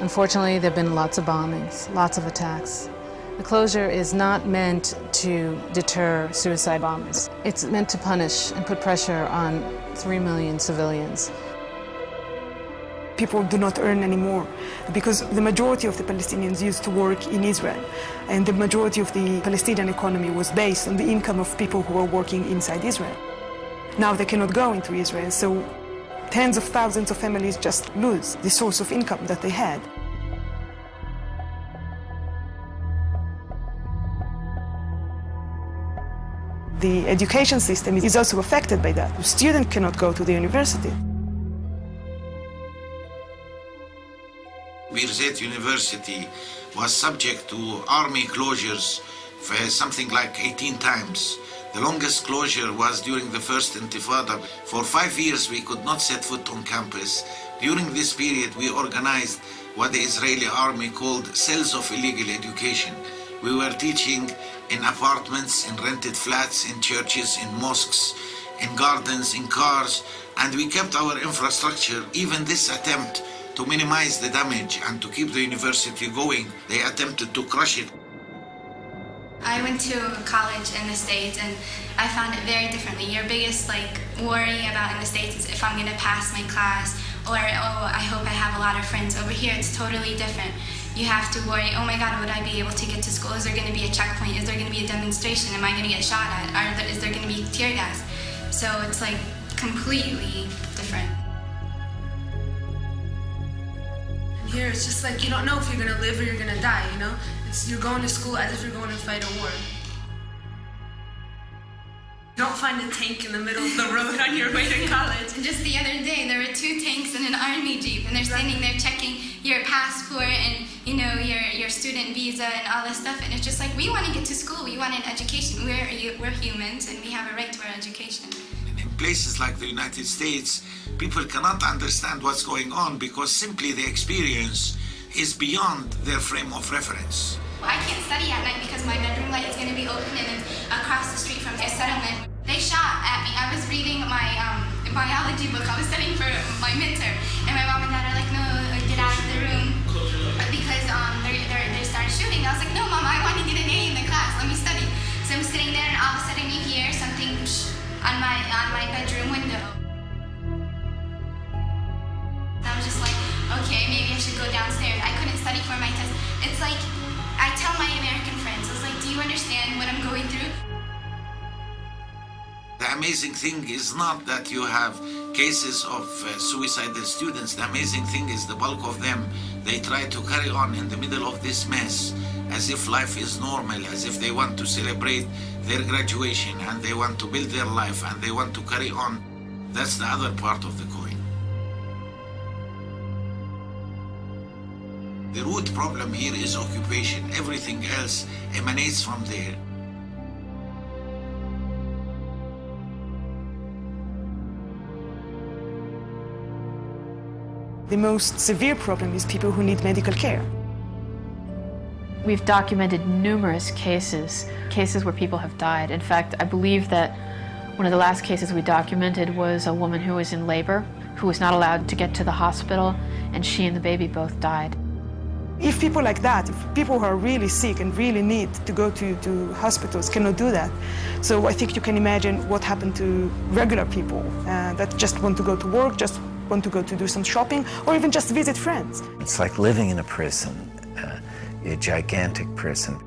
Unfortunately, there have been lots of bombings, lots of attacks. The closure is not meant to deter suicide bombers. It's meant to punish and put pressure on 3 million civilians. People do not earn anymore because the majority of the Palestinians used to work in Israel, and the majority of the Palestinian economy was based on the income of people who were working inside Israel. Now they cannot go into Israel, so tens of thousands of families just lose the source of income that they had. The education system is also affected by that. The student cannot go to the university. Birzeit University was subject to army closures for something like 18 times. The longest closure was during the first Intifada. For 5 years we could not set foot on campus. During this period we organized what the Israeli army called cells of illegal education. We were teaching in apartments, in rented flats, in churches, in mosques, in gardens, in cars, and we kept our infrastructure. Even this attempt to minimize the damage and to keep the university going, they attempted to crush it. I went to college in the States and I found it very differently. Your biggest worry about in the States is if I'm gonna pass my class, or oh, I hope I have a lot of friends. Over here it's totally different. You have to worry, oh my God, would I be able to get to school? Is there gonna be a checkpoint? Is there gonna be a demonstration? Am I gonna get shot at? Is there gonna be tear gas? So it's completely different. Here it's just you don't know if you're gonna live or you're gonna die, you know? You're going to school as if you're going to fight a war. You don't find a tank in the middle of the road on your way to college. And just the other day, there were 2 tanks and an army jeep, and they're standing there checking your passport and your student visa and all this stuff. And it's just we want to get to school, we want an education. We're humans and we have a right to our education. In places like the United States, people cannot understand what's going on because simply the experience is beyond their frame of reference. I can't study at night because my bedroom light is going to be open and it's across the street from their settlement. They shot at me. I was reading my biology book. I was studying for my midterm, and my mom and dad are like, no, get out of the room because they started shooting. I was like, no, Mom, I want to get an A in the class. Let me study. So I'm sitting there, and all of a sudden you hear something on my bedroom window. I was just like, okay, maybe I should go downstairs. I couldn't study for my test. It's I tell my American friends, I was like, do you understand what I'm going through? The amazing thing is not that you have cases of suicidal students. The amazing thing is the bulk of them, they try to carry on in the middle of this mess as if life is normal, as if they want to celebrate their graduation and they want to build their life and they want to carry on. That's the other part of the coin. The root problem here is occupation. Everything else emanates from there. The most severe problem is people who need medical care. We've documented numerous cases where people have died. In fact, I believe that one of the last cases we documented was a woman who was in labor, who was not allowed to get to the hospital, and she and the baby both died. If people like that, if people who are really sick and really need to go to hospitals cannot do that, so I think you can imagine what happened to regular people that just want to go to work, just want to go to do some shopping, or even just visit friends. It's like living in a prison, a gigantic prison.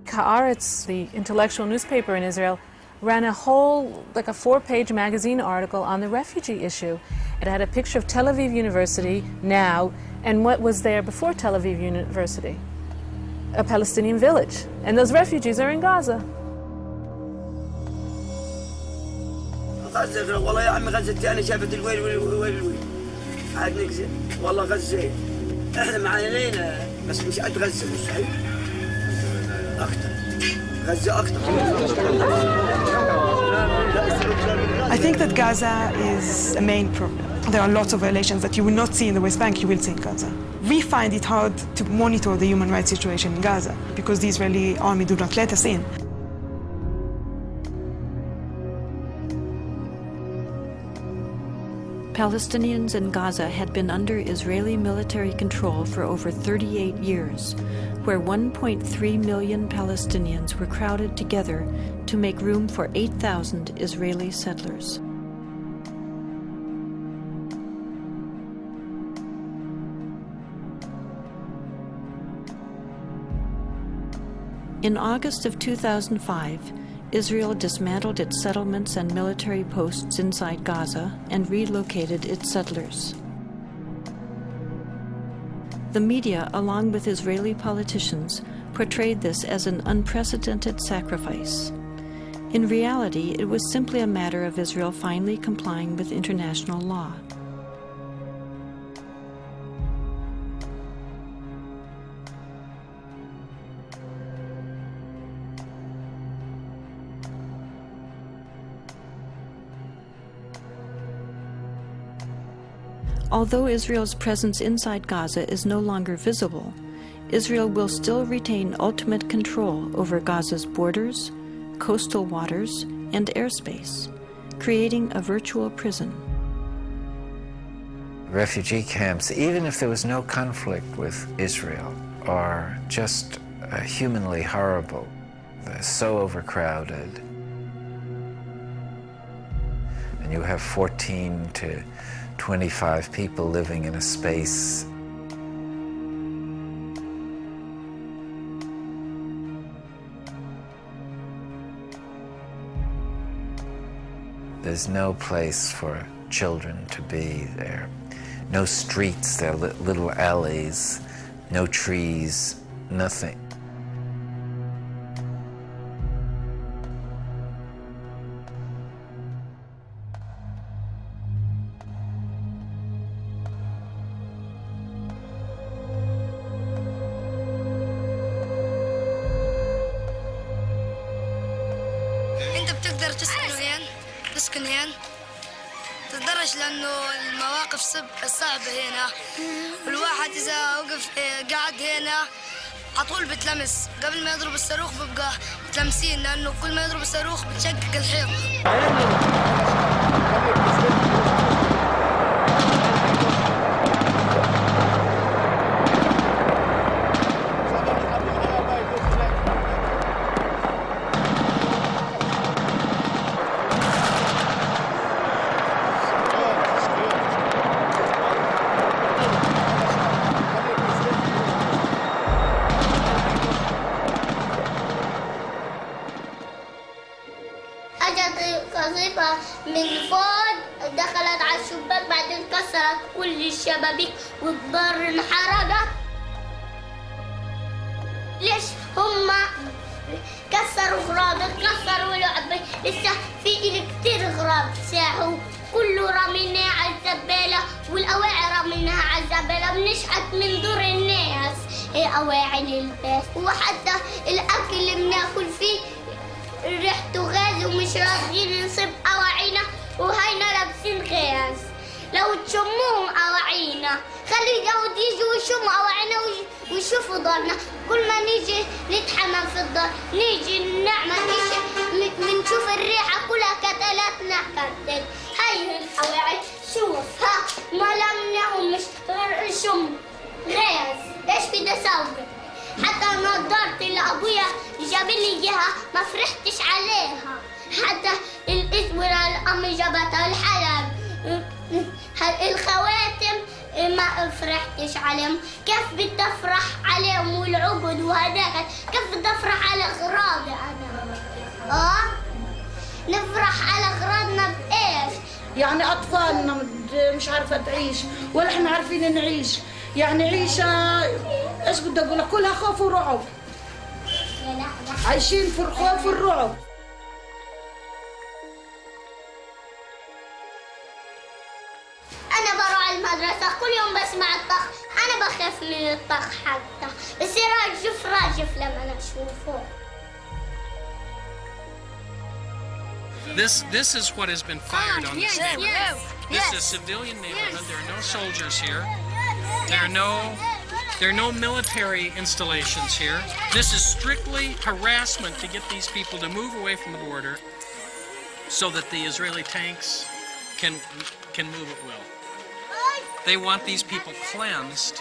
Haaretz, the intellectual newspaper in Israel, ran a whole, a 4-page magazine article on the refugee issue. It had a picture of Tel Aviv University now and what was there before Tel Aviv University, a Palestinian village. And those refugees are in Gaza. غزة والله يا عمي غزة الثانية شافت الويل ويل عاد نكذب والله غزة احنا معانينا بس مش قد غزة مستحيل أكتر غزة أكتر. I think that Gaza is a main problem. There are lots of violations that you will not see in the West Bank, you will see in Gaza. We find it hard to monitor the human rights situation in Gaza because the Israeli army do not let us in. Palestinians in Gaza had been under Israeli military control for over 38 years, where 1.3 million Palestinians were crowded together to make room for 8,000 Israeli settlers. In August of 2005, Israel dismantled its settlements and military posts inside Gaza and relocated its settlers. The media, along with Israeli politicians, portrayed this as an unprecedented sacrifice. In reality, it was simply a matter of Israel finally complying with international law. Although Israel's presence inside Gaza is no longer visible, Israel will still retain ultimate control over Gaza's borders, coastal waters, and airspace, creating a virtual prison. Refugee camps, even if there was no conflict with Israel, are just humanly horrible. They're so overcrowded. And you have 14 to 25 people living in a space. There's no place for children to be there. No streets, there are little alleys, no trees, nothing. تسكن هنا تتدرج لأنه المواقف صعبة هنا والواحد إذا وقف قاعد هنا عطول بتلمس قبل ما يضرب الصاروخ بيبقى متلمسين لأنه كل ما يضرب الصاروخ بتشقق الحيط. قذيفة من فوق دخلت على الشباك بعدين كسرت كل الشبابيك والدار انحرقت. ليش هم كسروا غراض كسروا لعبة لسه في كتير غراض ساحوا كله رميناه على الزبالة والأواعي رميناها على الزبالة بنشحت من دور الناس أواعي للباس وحتى الأكل اللي بناكل فيه ريحته غاز ومش راضيين نصيب أواعينا وهينا لابسين غاز. لو تشموهم أواعينا خلي الجود يجوا يشموا أواعينا ويشوفوا دارنا. كل ما نيجي نتحمم في الدار نيجي نعمل بنشوف الريحة كلها كتلاتنا كتل. هاي الأواعي شوف ها ما لمناهم مش غير شم غاز. ايش بدي اسوي؟ حتى نظارتي اللي ابويا جاب لي اياها ما فرحتش عليها. حتى الاسوره اللي امي جابتها الحلب الخواتم ما فرحتش عليهم. كيف بدي افرح عليهم والعقد وهداك كيف بدي افرح على اغراضي انا؟ نفرح على اغراضنا بايش؟ يعني اطفالنا مش عارفه تعيش ولا احنا عارفين نعيش. يعني عيشة ايش بدي اقول كلها خوف ورعب. عايشين في الخوف والرعب. انا بروح المدرسة كل يوم بسمع الطخ. انا بخاف من الطخ حتى بصير راجف راجف لما انا اشوفه. This is what has been fired on this neighborhood. This is a civilian neighborhood. There are no soldiers here. There are no military installations here. This is strictly harassment to get these people to move away from the border so that the Israeli tanks can move at will. They want these people cleansed